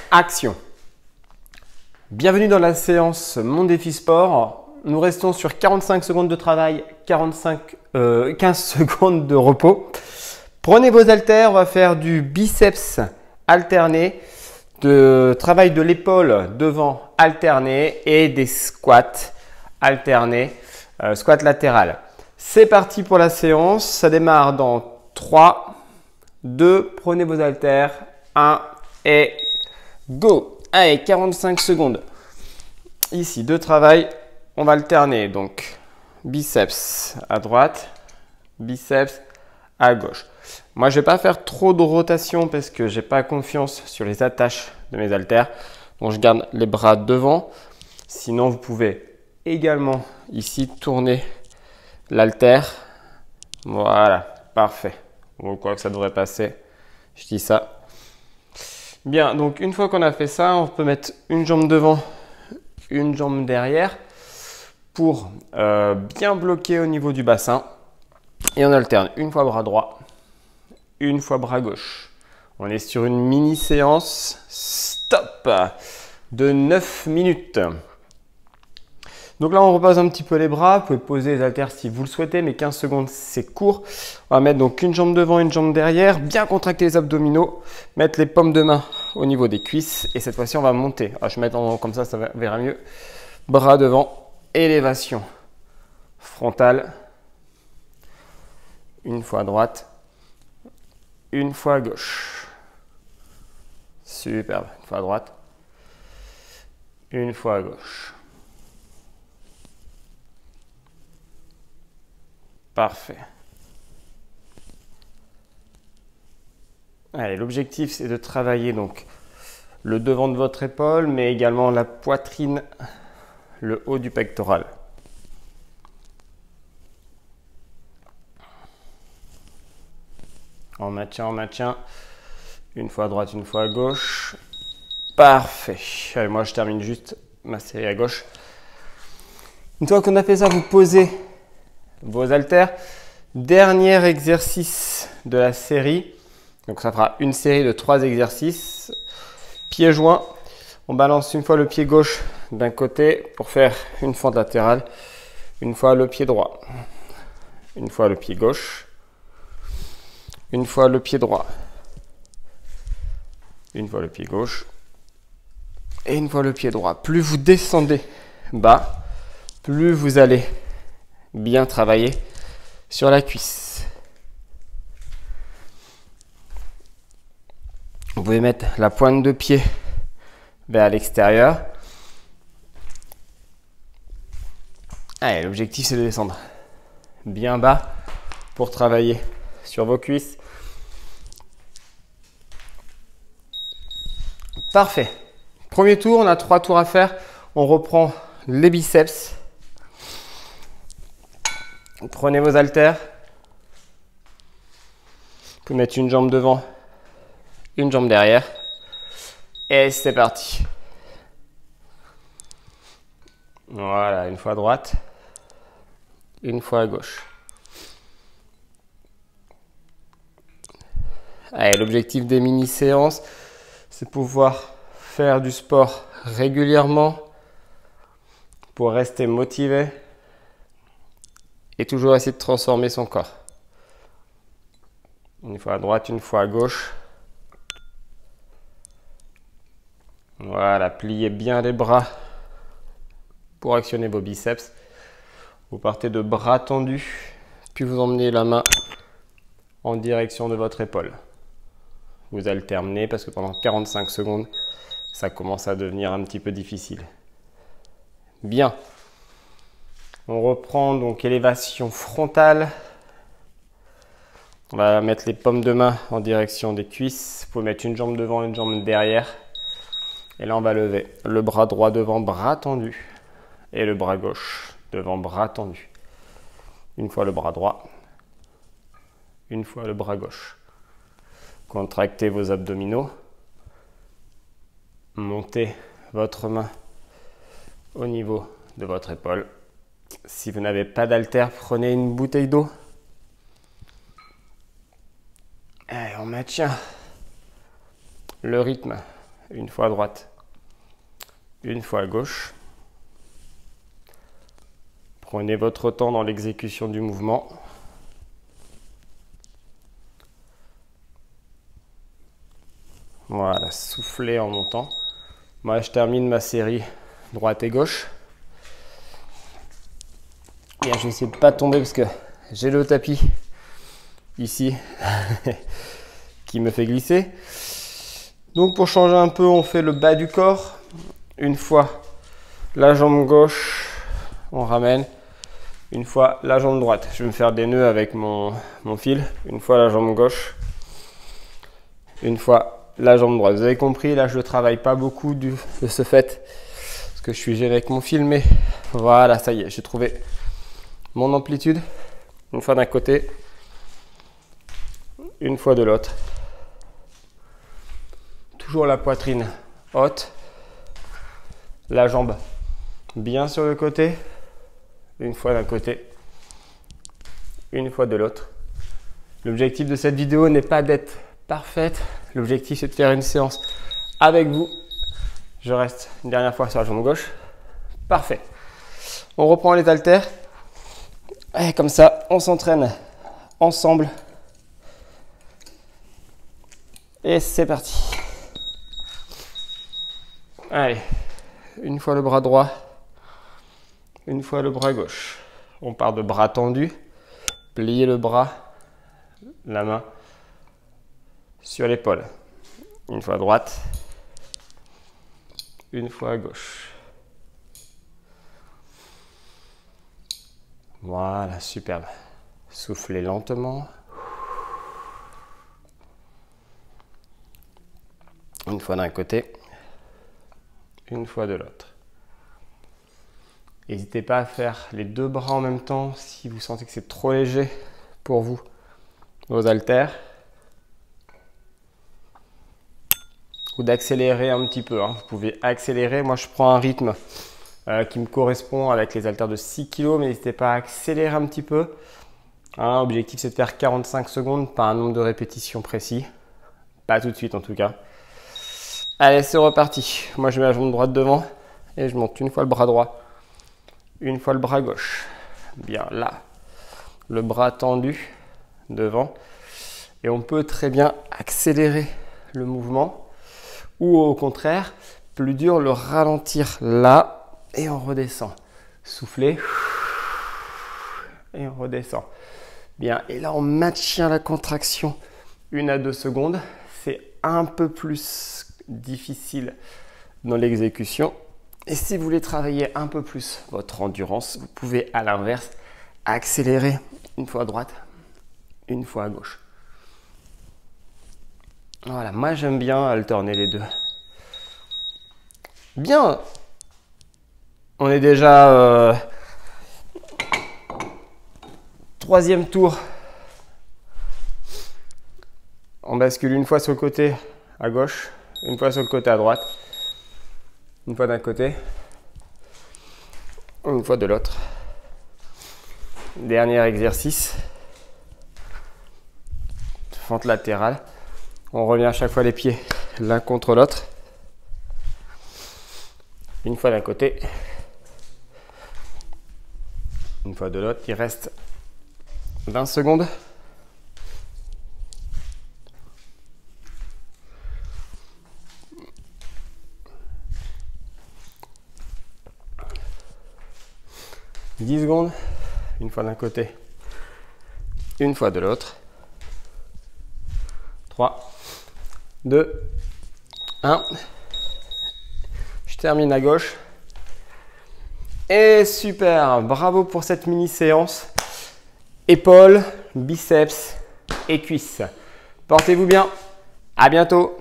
Action. Bienvenue dans la séance Mon Défi Sport. Nous restons sur 45 secondes de travail, 15 secondes de repos. Prenez vos haltères, on va faire du biceps alterné, de travail de l'épaule devant alterné et des squats alternés, squat latéral. C'est parti pour la séance, ça démarre dans 3, 2, prenez vos haltères, 1 et go. Allez, 45 secondes. Ici, de travail, on va alterner. Donc, biceps à droite, biceps à gauche. Moi, je ne vais pas faire trop de rotation parce que je n'ai pas confiance sur les attaches de mes haltères. Donc, je garde les bras devant. Sinon, vous pouvez également ici tourner l'haltère. Voilà, parfait. On voit que ça devrait passer. Je dis ça. Bien, donc une fois qu'on a fait ça, on peut mettre une jambe devant, une jambe derrière pour bien bloquer au niveau du bassin. Et on alterne une fois bras droit, une fois bras gauche. On est sur une mini séance stop de 9 minutes. Donc là, on repose un petit peu les bras. Vous pouvez poser les haltères si vous le souhaitez, mais 15 secondes, c'est court. On va mettre donc une jambe devant, une jambe derrière. Bien contracter les abdominaux. Mettre les paumes de main au niveau des cuisses. Et cette fois-ci, on va monter. Alors, je vais mettre comme ça verra mieux. Bras devant, élévation frontale. Une fois à droite, une fois à gauche. Superbe. Une fois à droite, une fois à gauche. Parfait. Allez, l'objectif, c'est de travailler donc le devant de votre épaule, mais également la poitrine, le haut du pectoral. En maintien. Une fois à droite, une fois à gauche. Parfait. Allez, moi, je termine juste ma série à gauche. Une fois qu'on a fait ça, vous posez vos haltères. Dernier exercice de la série. Donc, ça fera une série de 3 exercices. Pieds joints. On balance une fois le pied gauche d'un côté pour faire une fente latérale. Une fois le pied droit. Une fois le pied gauche. Une fois le pied droit. Une fois le pied gauche. Et une fois le pied droit. Plus vous descendez bas, plus vous allez bien travailler sur la cuisse. Vous pouvez mettre la pointe de pied vers l'extérieur. Allez, l'objectif c'est de descendre bien bas pour travailler sur vos cuisses. Parfait. Premier tour, on a 3 tours à faire. On reprend les biceps. Prenez vos haltères. Vous pouvez mettre une jambe devant, une jambe derrière. Et c'est parti. Voilà, une fois à droite, une fois à gauche. Allez, l'objectif des mini-séances, c'est pouvoir faire du sport régulièrement pour rester motivé et toujours essayer de transformer son corps. Une fois à droite, une fois à gauche. Voilà, pliez bien les bras pour actionner vos biceps. Vous partez de bras tendus, puis vous emmenez la main en direction de votre épaule. Vous alternez parce que pendant 45 secondes, ça commence à devenir un petit peu difficile. Bien. On reprend donc élévation frontale. On va mettre les paumes de main en direction des cuisses. Vous pouvez mettre une jambe devant, une jambe derrière. Et là, on va lever le bras droit devant, bras tendu. Et le bras gauche devant, bras tendu. Une fois le bras droit. Une fois le bras gauche. Contractez vos abdominaux. Montez votre main au niveau de votre épaule. Si vous n'avez pas d'haltère, prenez une bouteille d'eau. Et on maintient le rythme une fois à droite, une fois à gauche. Prenez votre temps dans l'exécution du mouvement. Voilà, soufflez en montant. Moi, je termine ma série droite et gauche. Et je vais essayer de ne pas tomber parce que j'ai le tapis ici qui me fait glisser. Donc pour changer un peu, on fait le bas du corps. Une fois la jambe gauche, on ramène. Une fois la jambe droite. Je vais me faire des nœuds avec mon fil. Une fois la jambe gauche. Une fois la jambe droite. Vous avez compris, là je ne travaille pas beaucoup de ce fait. Parce que je suis géré avec mon fil. Mais voilà, ça y est, j'ai trouvé mon amplitude. Une fois d'un côté. Une fois de l'autre. Toujours la poitrine haute. La jambe bien sur le côté. Une fois d'un côté. Une fois de l'autre. L'objectif de cette vidéo n'est pas d'être parfaite. L'objectif, c'est de faire une séance avec vous. Je reste une dernière fois sur la jambe gauche. Parfait. On reprend les haltères. Et comme ça, on s'entraîne ensemble. Et c'est parti. Allez. Une fois le bras droit. Une fois le bras gauche. On part de bras tendus. Pliez le bras. La main sur l'épaule. Une fois à droite, une fois à gauche. Voilà, superbe. Soufflez lentement. Une fois d'un côté, une fois de l'autre. N'hésitez pas à faire les deux bras en même temps si vous sentez que c'est trop léger pour vous. Vos haltères. Ou d'accélérer un petit peu. Vous pouvez accélérer. Moi, je prends un rythme qui me correspond avec les haltères de 6 kg, mais n'hésitez pas à accélérer un petit peu. L'objectif, c'est de faire 45 secondes, pas un nombre de répétitions précis. Pas tout de suite, en tout cas. Allez, c'est reparti. Moi, je mets la jambe droite devant et je monte une fois le bras droit, une fois le bras gauche. Bien là, le bras tendu devant. Et on peut très bien accélérer le mouvement. Ou au contraire, plus dur, le ralentir là et on redescend. Soufflez et on redescend. Bien, et là on maintient la contraction 1 à 2 secondes. C'est un peu plus difficile dans l'exécution. Et si vous voulez travailler un peu plus votre endurance, vous pouvez à l'inverse accélérer une fois à droite, une fois à gauche. Voilà, moi j'aime bien alterner les deux. Bien, on est déjà troisième tour. On bascule une fois sur le côté à gauche, une fois sur le côté à droite, une fois d'un côté, une fois de l'autre. Dernier exercice, fente latérale. On revient à chaque fois les pieds l'un contre l'autre. Une fois d'un côté, une fois de l'autre. Il reste 20 secondes. « 10 secondes. Une fois d'un côté, une fois de l'autre. 3, 2, 1. Je termine à gauche. Et super, bravo pour cette mini séance. Épaules, biceps et cuisses. Portez-vous bien. À bientôt.